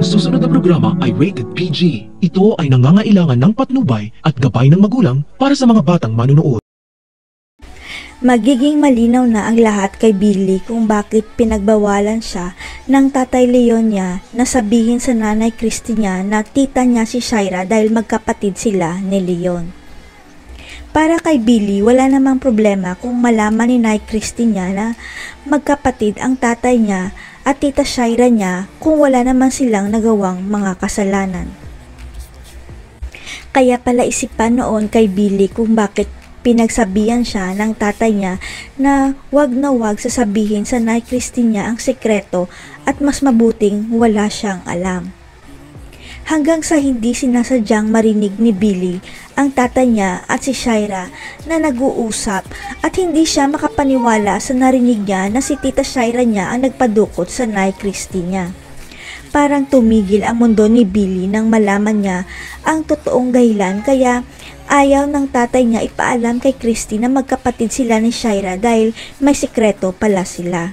susunod na programa ay rated PG. Ito ay nangangailangan ng patnubay at gabay ng magulang para sa mga batang manunood. Magiging malinaw na ang lahat kay Billy kung bakit pinagbawalan siya ng Tatay Leon niya na sabihin sa Nanay Christy niya na tita niya si Shaira dahil magkapatid sila ni Leon. Para kay Billy, wala namang problema kung malaman ni Nanay Christy niya na magkapatid ang tatay niya at tita Shaira niya kung wala naman silang nagawang mga kasalanan. Kaya pala isipan noon kay Billy kung bakit pinagsabihan siya ng tatay niya na wag sasabihin sa Nanay Christy niya ang sekreto at mas mabuting wala siyang alam. Hanggang sa hindi sinasadyang marinig ni Billy ang tatay niya at si Shaira na nag-uusap at hindi siya makapaniwala sa narinig niya na si tita Shaira niya ang nagpadukot sa Nanay Christy niya. Parang tumigil ang mundo ni Billy nang malaman niya ang totoong dahilan kaya ayaw ng tatay niya ipaalam kay Christy na magkapatid sila ni Shaira dahil may sikreto pala sila.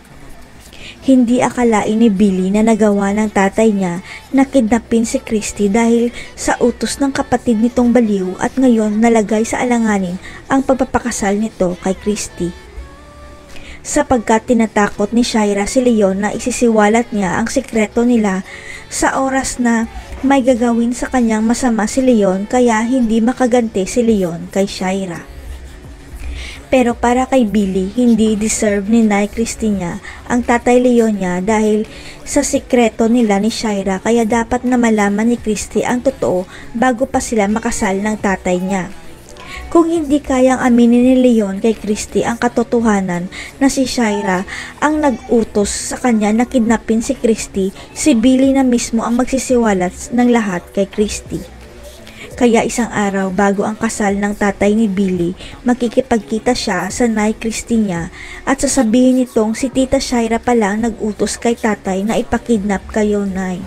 Hindi akalain ni Billy na nagawa ng tatay niya na kidnapin si Christy dahil sa utos ng kapatid nitong baliw at ngayon nalagay sa alanganin ang pagpapakasal nito kay Christy. Sapagkat tinatakot ni Shaira si Leon na isisiwalat niya ang sikreto nila sa oras na may gagawin sa kanyang masama si Leon kaya hindi makaganti si Leon kay Shaira. Pero para kay Billy, hindi deserve ni Nanay Christy niya ang tatay Leon niya dahil sa sikreto nila ni Shaira kaya dapat na malaman ni Christy ang totoo bago pa sila makasal ng tatay niya. Kung hindi kayang aminin ni Leon kay Christy ang katotohanan na si Shaira ang nag-utos sa kanya na kidnapin si Christy, si Billy na mismo ang magsisiwalat ng lahat kay Christy. Kaya isang araw bago ang kasal ng tatay ni Billy, makikipagkita siya sa Nanay Christy niya at sasabihin nitong si tita Shaira pala ang nag-utos kay tatay na ipakidnap kayo, Nay.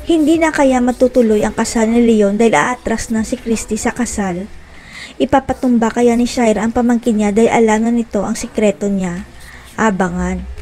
Hindi na kaya matutuloy ang kasal ni Leon dahil aatras na si Christy sa kasal. Ipapatumba kaya ni Shaira ang pamangkin niya dahil alam na nito ang sikreto niya. Abangan.